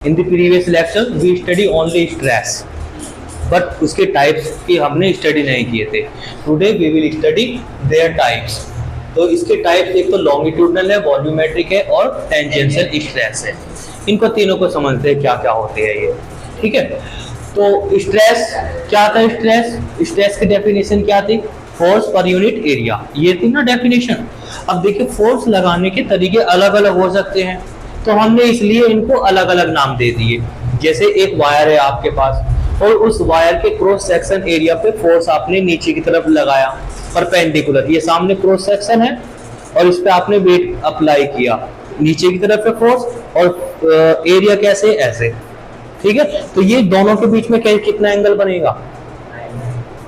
In the previous lecture we study only stress, but उसके types की हमने study नहीं किए थे। Today we will study their types. तो इसके टाइप्स एक तो लॉन्गिट्यूडनल है, वॉल्यूमेट्रिक है और टेंजेंशियल स्ट्रेस है। इनको तीनों को समझते हैं क्या क्या होते हैं ये, ठीक है। तो स्ट्रेस क्या था? स्ट्रेस की डेफिनेशन क्या थी? फोर्स पर यूनिट एरिया, ये थी ना डेफिनेशन। अब देखिए फोर्स लगाने के तरीके अलग अलग हो सकते हैं, तो हमने इसलिए इनको अलग अलग नाम दे दिए। जैसे एक वायर है आपके पास और उस वायर के क्रॉस सेक्शन एरिया पे फोर्स आपने नीचे की तरफ लगाया परपेंडिकुलर, ये सामने क्रॉस सेक्शन है और इस पे आपने वेट अप्लाई किया, नीचे की तरफ है फोर्स और एरिया कैसे? ऐसे, ठीक है। तो ये दोनों के बीच में कितना एंगल बनेगा?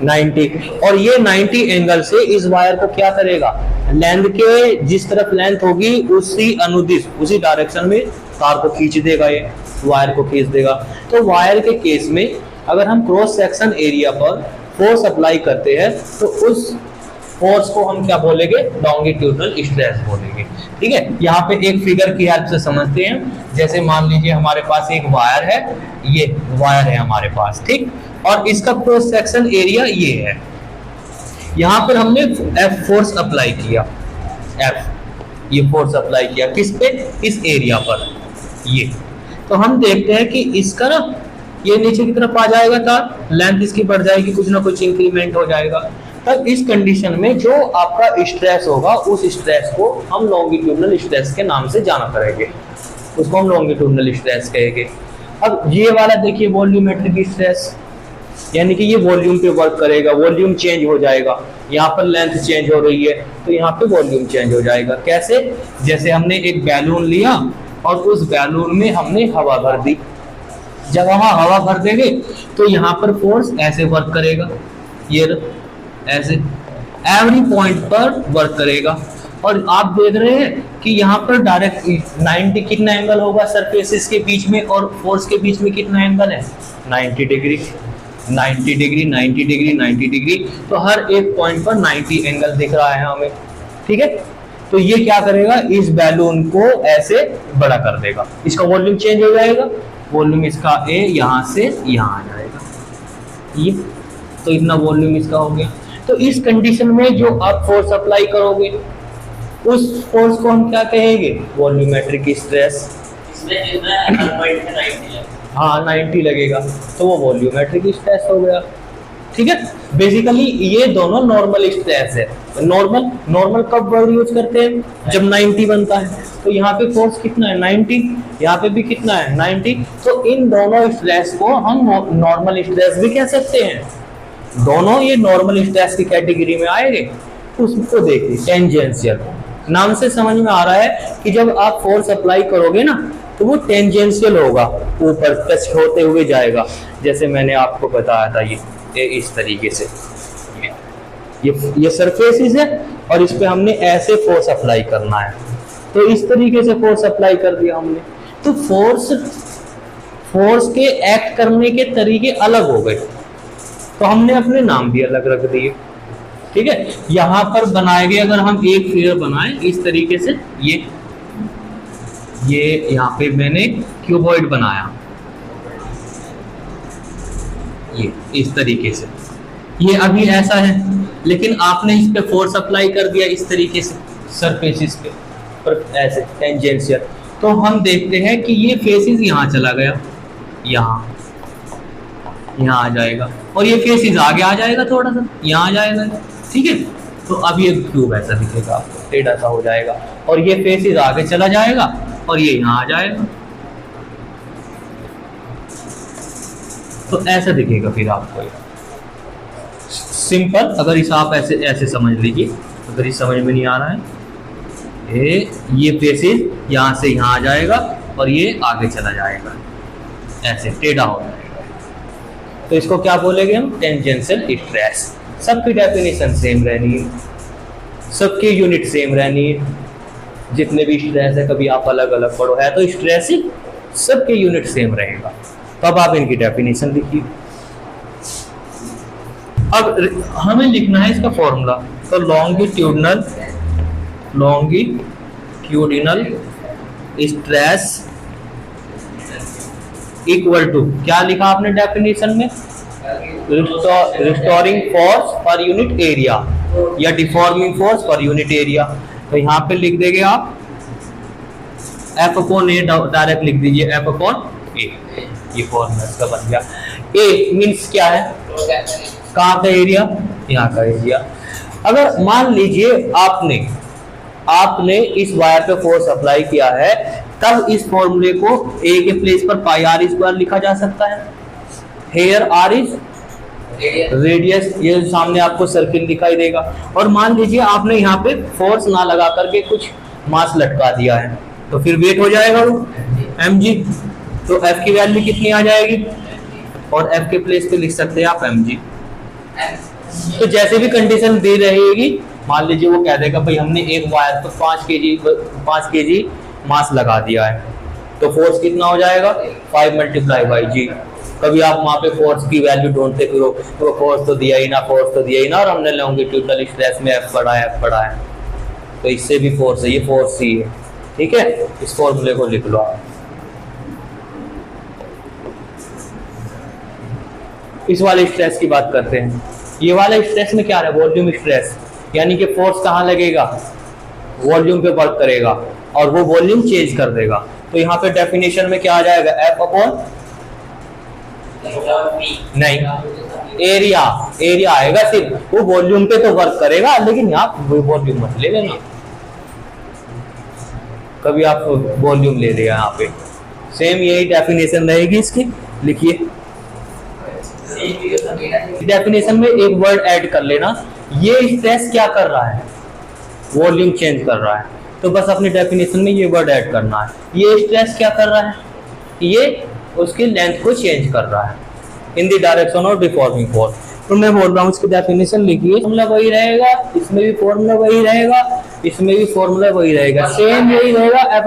90। और ये 90 एंगल से इस वायर को क्या करेगा? लेंथ के जिस तरफ लेंथ होगी उसी अनुदिश, उसी डायरेक्शन में तार को खींच देगा, ये वायर को खींच देगा। तो वायर के केस में अगर हम क्रॉस सेक्शन एरिया पर फोर्स अप्लाई करते हैं तो उस फोर्स को हम क्या बोलेंगे? लॉन्गिट्यूडनल स्ट्रेस बोलेंगे, ठीक है। यहाँ पे एक फिगर की हेल्प से समझते हैं। जैसे मान लीजिए हमारे पास एक वायर है, ये वायर है हमारे पास, ठीक, और इसका क्रॉस सेक्शन एरिया ये है। यहाँ पर हमने F फोर्स अप्लाई किया, F ये फोर्स अप्लाई किया किस पे? इस एरिया पर, ये। तो हम देखते हैं कि इसका ना ये नीचे की तरफ आ जाएगा तार, लेंथ इसकी बढ़ जाएगी, कुछ ना कुछ इंक्रीमेंट हो जाएगा। तब इस कंडीशन में जो आपका स्ट्रेस होगा उस स्ट्रेस को हम लॉन्गिट्यूडनल स्ट्रेस के नाम से जाना करेंगे, उसको हम लॉन्गिट्यूडनल स्ट्रेस कहेंगे। अब ये वाला देखिए वॉल्यूमेट्रिक स्ट्रेस, यानी कि ये वॉल्यूम पे वर्क करेगा, वॉल्यूम चेंज हो जाएगा। यहाँ पर लेंथ चेंज हो रही है तो यहाँ पे वॉल्यूम चेंज हो जाएगा। कैसे? जैसे हमने एक बैलून लिया और उस बैलून में हमने हवा भर दी। जब हम हवा भर देंगे तो यहाँ पर फोर्स ऐसे वर्क करेगा, ये ऐसे एवरी पॉइंट पर वर्क करेगा। और आप देख रहे हैं कि यहाँ पर डायरेक्ट 90 कितना एंगल होगा सरफेसेस के बीच में और फोर्स के बीच में कितना एंगल है? 90 डिग्री, 90 डिग्री, 90 डिग्री, 90 डिग्री। तो हर एक पॉइंट पर 90 एंगल दिख रहा है हमें, ठीक है। तो ये क्या करेगा? इस बैलून को ऐसे बड़ा कर देगा, इसका वॉल्यूम चेंज हो जाएगा, वॉल्यूम इसका ए यहाँ से यहाँ आ जाएगा, ये तो इतना वॉल्यूम इसका हो गया। तो इस कंडीशन में जो आप फोर्स अप्लाई करोगे उस फोर्स को हम क्या कहेंगे? Volumetric stress. हाँ 90 लगेगा तो वो वॉल्यूमेट्रिक स्ट्रेस हो गया, ठीक है। बेसिकली ये दोनों नॉर्मल स्ट्रेस है। नॉर्मल कब वर्ड यूज करते हैं? जब 90 बनता है। तो यहाँ पे फोर्स कितना है? 90, यहाँ पे भी कितना है? 90। तो इन दोनों स्ट्रेस को हम नॉर्मल स्ट्रेस भी कह सकते हैं, दोनों ये नॉर्मल स्ट्रेस की कैटेगरी में आएंगे। उसको देखिए टेंजेंशियल, नाम से समझ में आ रहा है कि जब आप फोर्स अप्लाई करोगे ना तो वो टेंजेंशियल होगा, ऊपर टच होते हुए जाएगा। जैसे मैंने आपको बताया था ये इस तरीके से, ये सरफेसेस है और इस पे हमने ऐसे फोर्स अप्लाई करना है, तो इस तरीके से फोर्स अप्लाई कर दिया हमने। तो फोर्स के एक्ट करने के तरीके अलग हो गए, तो हमने अपने नाम भी अलग रख दिए, ठीक है। यहाँ पर बनाए गए, अगर हम एक फिगर बनाए इस तरीके से, ये यहाँ पे मैंने क्यूबॉइड बनाया, ये इस तरीके से, ये अभी ऐसा है, लेकिन आपने इस पे फोर्स अप्लाई कर दिया इस तरीके से सरफेसिस पे पर ऐसे टेंजेंशियल। तो हम देखते हैं कि ये फेसिस यहाँ चला गया, यहाँ आ जाएगा, और ये फेसिस आगे आ जाएगा, थोड़ा सा यहाँ आ जाएगा, ठीक है। तो अब ये क्यूब ऐसा दिखेगा आपको, टेढ़ा सा हो जाएगा, और ये फेसिस आगे चला जाएगा और ये यहाँ आ जाएगा, तो ऐसा दिखेगा फिर आपको। सिंपल, अगर इस आप ऐसे समझ लीजिए, अगर इस समझ में नहीं आ रहा है, ये फेसिस यहाँ से यहाँ आ जाएगा और ये आगे चला जाएगा, ऐसे टेढ़ा हो जाएगा। तो इसको क्या बोलेंगे हम? Tangential stress. सबकी डेफिनेशन सेम रहनी है, सबकी यूनिट सेम रहनी है। जितने भी स्ट्रेस है कभी आप अलग अलग पढ़ो, है तो स्ट्रेस ही, सबके यूनिट सेम रहेगा। तो अब आप इनकी डेफिनेशन लिखिए। अब हमें लिखना है इसका फॉर्मूला। तो लॉन्गिट्यूडनल स्ट्रेस इक्वल टू, क्या लिखा आपने डेफिनेशन में, रिस्टोरिंग फोर्स पर यूनिट एरिया या डिफॉर्मिंग फोर्स पर यूनिट एरिया। तो यहाँ पे लिख देंगे आप एफ अपॉन ए, डायरेक्ट लिख दीजिए एफ अपॉन ए, ये फॉर्मूला इसका बन गया। ए मींस क्या है, कहाँ का एरिया, यहाँ का एरिया। अगर मान लीजिए आपने इस वायर पे फोर्स अप्लाई किया है, तब इस फॉर्मूले को ए के प्लेस पर पाई आर स्क्वायर लिखा जा सकता है। हेयर आर इज रेडियस, ये सामने आपको सर्किल दिखाई देगा। और मान लीजिए आपने यहाँ पे फोर्स ना लगा करके कुछ मास लटका दिया है, तो फिर वेट हो जाएगा वो mg। तो f की वैल्यू कितनी आ जाएगी, और f के प्लेस पे लिख सकते हैं आप mg। तो जैसे भी कंडीशन दी रहेगी, मान लीजिए वो कह देगा भाई हमने एक वायर पर 5 kg मास लगा दिया है, तो फोर्स कितना हो जाएगा 5 × g। कभी आप वहाँ पे फोर्स की वैल्यू ढूंढते फिरो, तो फोर्स तो दिया ही ना, और हमने लॉन्गिट्यूडनल स्ट्रेस में F पढ़ा है, तो इससे भी फोर्स है, ये फोर्स ही है। ठीक है, इस फॉर्मूले को लिख लो आप। इस वाले स्ट्रेस की बात करते हैं। ये वाला स्ट्रेस में क्या है, वॉल्यूम स्ट्रेस, यानी कि फोर्स कहाँ लगेगा, वॉल्यूम पे वर्क करेगा और वो वॉल्यूम चेंज कर देगा। तो यहाँ पे डेफिनेशन में क्या आ जाएगा, F अपॉन नहीं, एरिया आएगा सिर्फ, वो वॉल्यूम पे तो वर्क करेगा, लेकिन यहाँ वॉल्यूम मत ले लेना, कभी आप वॉल्यूम ले लिया यहाँ पे। सेम यही डेफिनेशन रहेगी इसकी, लिखिए डेफिनेशन में एक वर्ड ऐड कर लेना। ये स्ट्रेस क्या कर रहा है, वॉल्यूम चेंज कर रहा है, तो बस अपनी डेफिनेशन में ये वर्ड ऐड करना है। ये स्ट्रेस क्या कर रहा है, ये उसकी लेंथ को चेंज कर रहा है in the direction of deforming force. तो मैं बोल रहा हूँ इसकी डेफिनेशन लिखिए, फॉर्मूला वही रहेगा, इसमें भी फॉर्मूला वही रहेगा, इसमें भी फॉर्मूला वही रहेगा, सेम यही रहेगा, F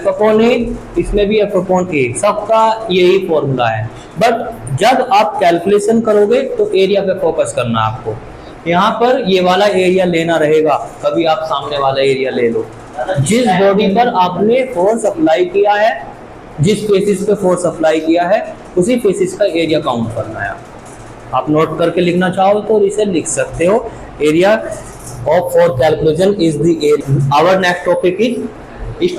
अपॉन ए, इसमें भी F अपॉन ए, सबका यही फॉर्मूला है। बट जब आप कैलकुलेशन करोगे तो एरिया पे फोकस करना है आपको। यहाँ पर ये वाला एरिया लेना रहेगा, कभी आप सामने वाला एरिया ले लो। जिस बॉडी पर आपने फोर्स अप्लाई किया है, जिस फेसिस पे फोर्स अप्लाई किया है, उसी फेसिस का एरिया काउंट करना है। आप नोट करके लिखना चाहो तो इसे लिख सकते हो, area of for calculation is the area. Our next topic is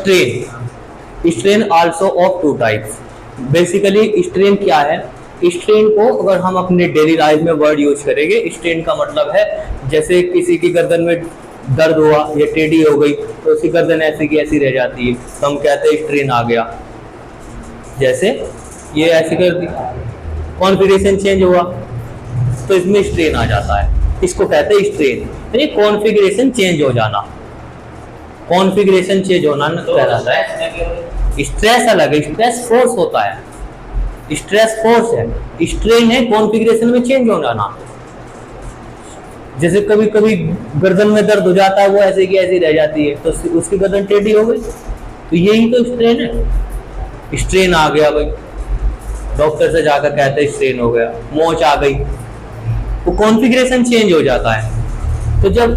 strain also of two types. Basically strain क्या है, स्ट्रेन को अगर हम अपने डेली लाइफ में वर्ड यूज करेंगे, स्ट्रेन का मतलब है जैसे किसी की गर्दन में दर्द हुआ या टेढ़ी हो गई तो उसकी गर्दन ऐसी की ऐसी रह जाती है, तो हम कहते हैं स्ट्रेन आ गया। जैसे ये ऐसी कर दी, कॉन्फ़िगरेशन चेंज हुआ तो इसमें स्ट्रेन आ जाता है, इसको कहते हैं स्ट्रेन, यानी कॉन्फ़िगरेशन चेंज हो जाना। कॉन्फ़िगरेशन चेंज होना कहलाता है। स्ट्रेस अलग है, स्ट्रेस फोर्स होता है, स्ट्रेस फोर्स है, स्ट्रेन है कॉन्फ़िगरेशन में चेंज हो जाना। जैसे कभी कभी गर्दन में दर्द हो जाता है, वो ऐसे की ऐसी रह जाती है, तो उसकी गर्दन टेढ़ी हो गई, तो यही तो स्ट्रेन है। स्ट्रेन आ गया भाई, डॉक्टर से जाकर कहते हैं स्ट्रेन हो गया, मोच आ गई, वो कॉन्फ़िगरेशन चेंज हो जाता है। तो जब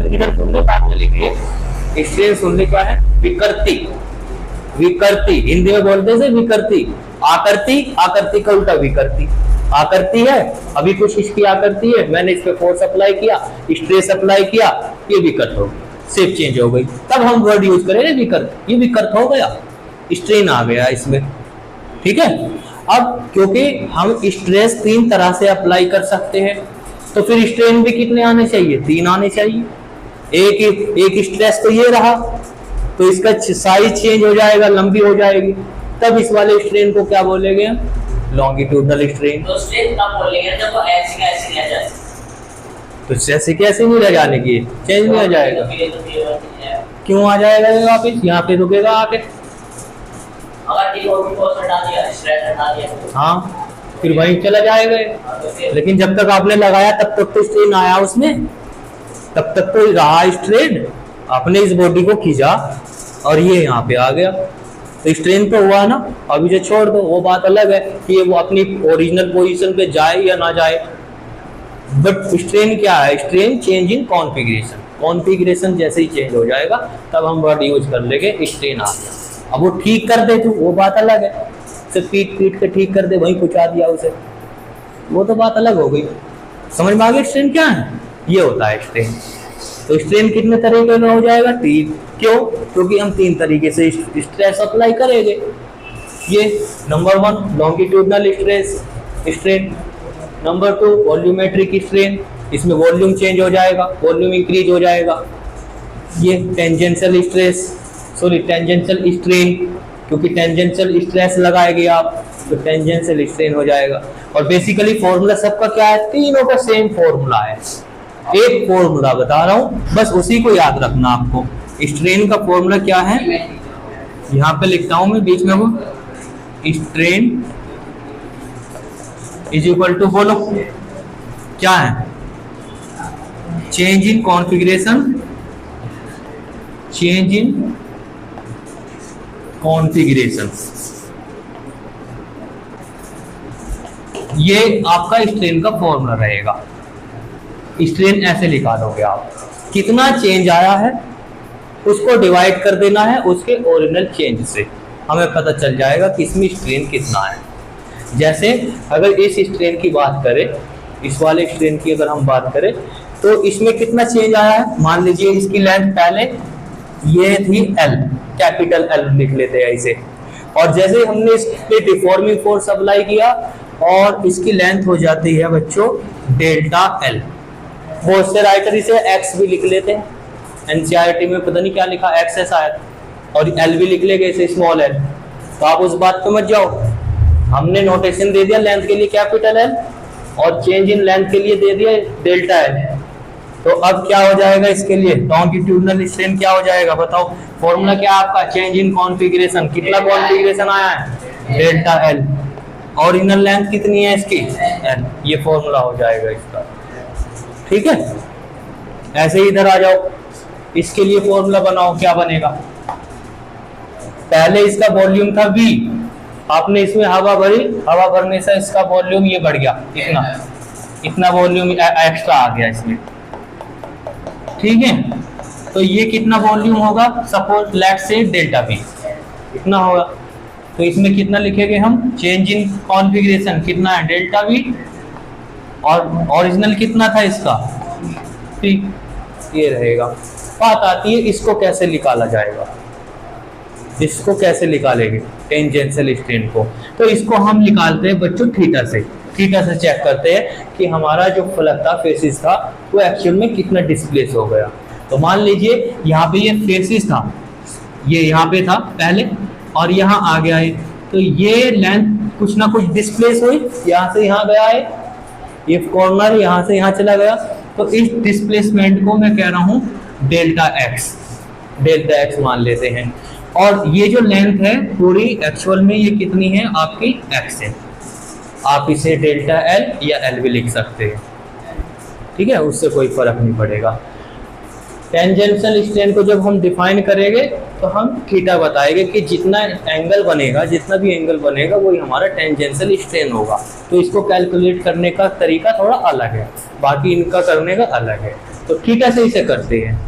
इधर सुनने बात में लिखिए, स्ट्रेन सुनने क्या है, विकृति, विकृति हिंदी में बोलते हैं विकृति। आकृति, आकृति का उल्टा विकृति। आकृति है, अभी कुछ इसकी आकृति है, मैंने इस पे फोर्स अप्लाई किया, स्ट्रेस अप्लाई किया, ये विकृत हो गई, शेप चेंज हो गई, तब हम वर्ड यूज करेंगे विकृत। ये विकृत हो गया, स्ट्रेन आ गया इसमें। ठीक है, अब क्योंकि हम स्ट्रेस 3 तरह से अप्लाई कर सकते हैं, तो फिर स्ट्रेन भी कितने आने चाहिए, 3 आने चाहिए। एक स्ट्रेस तो ये रहा, तो इसका साइज चेंज हो जाएगा, लंबी हो जाएगी, तब इस वाले स्ट्रेन को क्या बोलेंगे हम, लॉन्गिट्यूडनल स्ट्रेन। तो स्ट्रेन कब बोलेंगे, जब वो ऐसे कैसे रह जाए, तो जैसे कैसे नहीं रह जाने की, चेंज नहीं हो जाएगा। क्यों आ जाएगा ये वापस, यहाँ पे रुकेगा आके, अगर फोर्स हटा दिया, स्ट्रेस हटा दिया, हाँ फिर वहीं चला जाएगा। लेकिन जब तक आपने लगाया तब तक तो स्ट्रेन आया उसमें, तब तक तो रहा स्ट्रेन, आपने इस बॉडी को खींचा और ये यहाँ पे आ गया, तो स्ट्रेन तो हुआ ना। अभी जो छोड़ दो वो बात अलग है कि वो अपनी ओरिजिनल पोजीशन पे जाए या ना जाए, बट स्ट्रेन क्या है, strain change in configuration. Configuration जैसे ही चेंज हो जाएगा तब हम वर्ड यूज कर लेंगे स्ट्रेन आ गया। अब वो ठीक कर दे तो वो बात अलग है, से पीट पीट के ठीक कर दे, वहीं पहुंचा दिया उसे, वो तो बात अलग हो गई। समझ में आ गया स्ट्रेन क्या है? ये होता है स्ट्रेन। तो स्ट्रेन कितने तरीके का हो जाएगा? 3। क्यों? क्योंकि हम 3 तरीके से स्ट्रेस अप्लाई करेंगे। ये number 1 longitudinal strain, number 2 volumetric strain, इसमें वॉल्यूम चेंज हो जाएगा, वॉल्यूम इंक्रीज हो जाएगा। ये टेंजेंशियल स्ट्रेन, क्योंकि टेंजेंशियल स्ट्रेस लगाएंगे आप तो टेंजेंशियल स्ट्रेन हो जाएगा। और बेसिकली फॉर्मूला सबका क्या है? तीनों का सेम फॉर्मूला है। एक फॉर्मूला बता रहा हूं, बस उसी को याद रखना आपको। स्ट्रेन का फॉर्मूला क्या है? यहां पे लिखता हूं मैं बीच में, वो स्ट्रेन इज इक्वल टू, बोलो क्या है? Change in configuration, change in configuration. ये आपका स्ट्रेन का फॉर्मूला रहेगा। स्ट्रेन ऐसे निकालोगे आप, कितना चेंज आया है उसको डिवाइड कर देना है उसके ओरिजिनल चेंज से, हमें पता चल जाएगा कि इसमें स्ट्रेन कितना है। जैसे अगर इस स्ट्रेन की बात करें, इस वाले स्ट्रेन की अगर हम बात करें तो इसमें कितना चेंज आया है? मान लीजिए इसकी लेंथ पहले ये थी L, कैपिटल L लिख लेते हैं इसे, और जैसे हमने इस पे डिफॉर्मिंग फोर्स अप्लाई किया और इसकी लेंथ हो जाती है बच्चों डेल्टा L। बहुत से राइटर इसे X भी लिख लेते हैं, NCERT में पता नहीं क्या लिखा, X है शायद, और L भी लिख लेंगे इसे स्मॉल l। तो आप उस बात पे मत जाओ, हमने नोटेशन दे दिया लेंथ के लिए कैपिटल L और चेंज इन लेंथ के लिए दे दिया डेल्टा L। तो अब क्या हो जाएगा इसके लिए? लॉन्गिट्यूडनल स्ट्रेन क्या हो जाएगा बताओ? फॉर्मूला क्या आपका? Change in configuration. कितना कॉन्फ़िगरेशन आया है? Delta L। ओरिजिनल लेंथ कितनी है इसकी? L। ये फॉर्मूला हो जाएगा इसका, ठीक है। ऐसे ही इधर आ जाओ, इसके लिए फॉर्मूला बनाओ, क्या बनेगा? पहले इसका वॉल्यूम था V, आपने इसमें हवा भरी, हवा भरने से इसका वॉल्यूम ये बढ़ गया, इतना वॉल्यूम एक्स्ट्रा आ गया इसमें, ठीक है। तो ये कितना वॉल्यूम होगा? सपोज लेट से डेल्टा V इतना होगा, तो इसमें कितना लिखेंगे हम? चेंज इन कॉन्फ़िगरेशन कितना है? डेल्टा V, और ओरिजिनल कितना था इसका? ठीक, ये रहेगा। बात आती है इसको कैसे निकाला जाएगा, इसको कैसे निकालेंगे टेंजेंशियल स्ट्रेन को? तो इसको हम निकालते हैं बच्चों थीटा से। थीटा से चेक करते हैं कि हमारा जो फलक था, फेसिस था, वो एक्चुअल में कितना डिस्प्लेस हो गया। तो मान लीजिए यहाँ पे ये फेसिस था, ये यहाँ पे था पहले और यहाँ आ गया है, तो ये लेंथ कुछ ना कुछ डिस्प्लेस हुई, यहाँ से यहाँ गया है, ये कॉर्नर यहाँ से यहाँ चला गया। तो इस डिस्प्लेसमेंट को मैं कह रहा हूँ डेल्टा एक्स मान लेते हैं। और ये जो लेंथ है पूरी एक्चुअल में ये कितनी है आपकी? एक्स है। आप इसे डेल्टा एल या एल भी लिख सकते हैं, ठीक है, उससे कोई फर्क नहीं पड़ेगा। टेंजेंशियल स्ट्रेन को जब हम डिफाइन करेंगे तो हम थीटा बताएंगे कि जितना एंगल बनेगा, जितना भी एंगल बनेगा वही हमारा टेंजेंशियल स्ट्रेन होगा। तो इसको कैलकुलेट करने का तरीका थोड़ा अलग है, बाकी इनका करने का अलग है। तो थीटा से इसे करते हैं,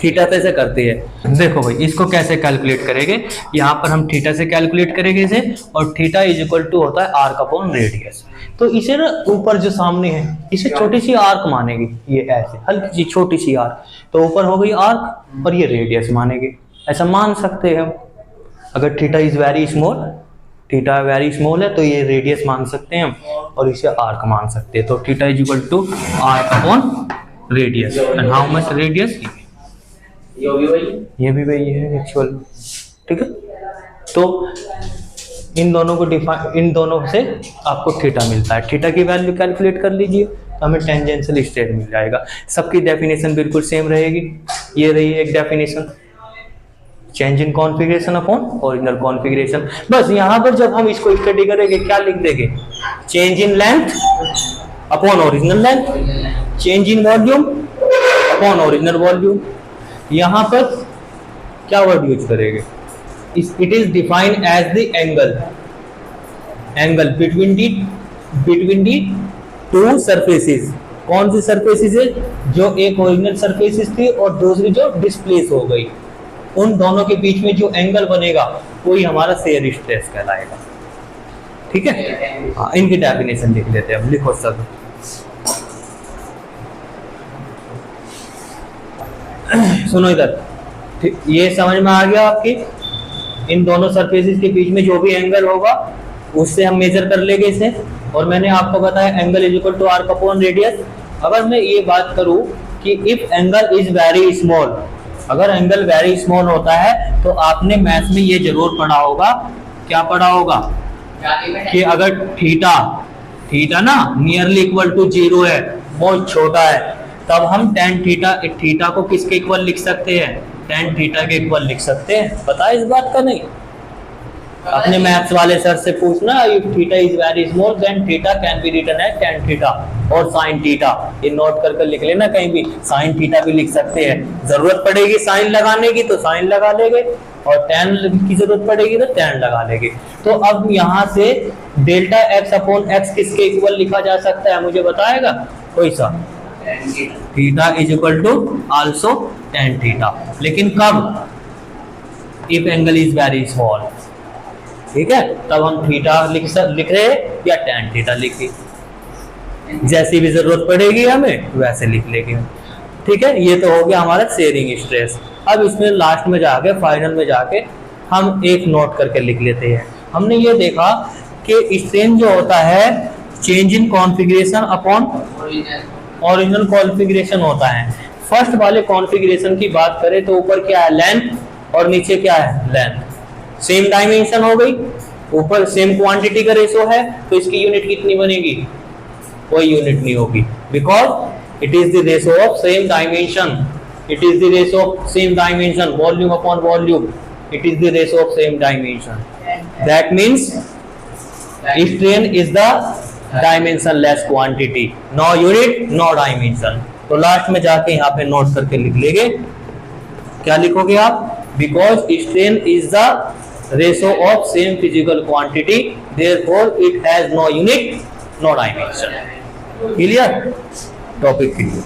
थीटा से करते हैं। देखो भाई इसको कैसे कैलकुलेट करेंगे, यहाँ पर हम थीटा से कैलकुलेट करेंगे इसे, और थीटा इज इक्वल टू होता है आर्क अपॉन रेडियस। तो इसे ना ऊपर जो सामने है इसे छोटी सी आर्क मानेंगे, ये ऐसे हल्की सी छोटी सी आर्क, तो ऊपर हो गई आर्क और ये रेडियस मानेंगे, ऐसा मान सकते हैं हम। अगर theta is very small, theta very small है तो ये रेडियस मान सकते हैं हम, और इसे आर्क मान सकते हैं। तो theta is equal to arc upon radius, and how much radius? ये भी वही है एक्चुअल, ठीक है। तो इन दोनों से आपको थीटा मिलता है, थीटा की वैल्यू कैलकुलेट कर लीजिए तो हमें टेंजेंशियल स्ट्रेन मिल जाएगा। सबकी डेफिनेशन बिल्कुल सेम रहेगी, ये रही एक definition, change in configuration upon original configuration. बस यहाँ पर जब हम इसको स्टडी करेंगे क्या लिख देंगे? Change in length upon original length, change in volume upon original volume. यहाँ पर क्या वर्ड यूज करेंगे? It is defined as the angle between the two surfaces. कौन सी सरफेसेस है? जो एक ओरिजिनल सरफेसेस थी और दूसरी जो डिस्प्लेस हो गई, उन दोनों के बीच में जो एंगल बनेगा वही हमारा शेयर स्ट्रेस कहलाएगा। ठीक है, हाँ इनकी डेफिनेशन लिख लेते हैं, अब लिखो सब। सुनो इधर, ठीक, ये समझ में आ गया आपकी, इन दोनों सरफेसेस के बीच में जो भी एंगल होगा उससे हम मेजर कर लेंगे इसे। और मैंने आपको बताया angle is equal to arc upon radius. अगर मैं ये बात करूं कि if angle is very small, अगर एंगल वेरी स्मॉल होता है तो आपने मैथ्स में ये जरूर पढ़ा होगा, क्या पढ़ा होगा कि अगर थीटा ना नियरली इक्वल टू 0 है, बहुत छोटा है, तब हम tan थीटा को किसके इक्वल लिख सकते हैं, tan थीटा के इक्वल लिख सकते हैं। पता है इस बात का? नहीं, अपने मैथ्स वाले सर से पूछना, if theta is very small then theta can be written as tan theta और sin थीटा। ये नोट करके लिख लेना कहीं भी, sin थीटा भी लिख सकते हैं, जरूरत पड़ेगी साइन लगाने की तो साइन लगा लेंगे, और tan की जरूरत पड़ेगी तो tan लगा लेंगे। तो अब यहाँ से डेल्टा x अपॉन x किसके इक्वल लिखा जा सकता है, मुझे बताएगा कोई सा? Theta is equal to also tan theta, लेकिन कब? If angle is very small, ठीक है, तब हम थीटा लिख रहे या tan थीटा लिखे, जैसी भी जरूरत पड़ेगी हमें वैसे लिख लेंगे। ठीक है, ये तो हो गया हमारा शेयरिंग स्ट्रेस। अब इसमें लास्ट में जाके फाइनल में जाके हम एक नोट करके लिख लेते हैं। हमने ये देखा कि स्ट्रेन जो होता है change in configuration upon original configuration होता है। फर्स्ट वाले कॉन्फ़िगरेशन की बात करें तो ऊपर क्या है, लेंथ, और नीचे क्या है, लेंथ। सेम डायमेंशन हो गई, ऊपर सेम क्वांटिटी का रेशो है, तो इसकी यूनिट कितनी बनेगी? कोई यूनिट नहीं होगी, because it is the ratio of same dimension, it is the ratio of same dimension, volume upon volume, it is the ratio of same dimension. That means strain is the dimensionless quantity, no unit no dimension. तो last में जाके यहाँ पे note करके लिख लेंगे, क्या लिखोगे आप? Because strain is the ratio of same physical quantity, therefore it has no unit no dimension. Clear? Topic clear.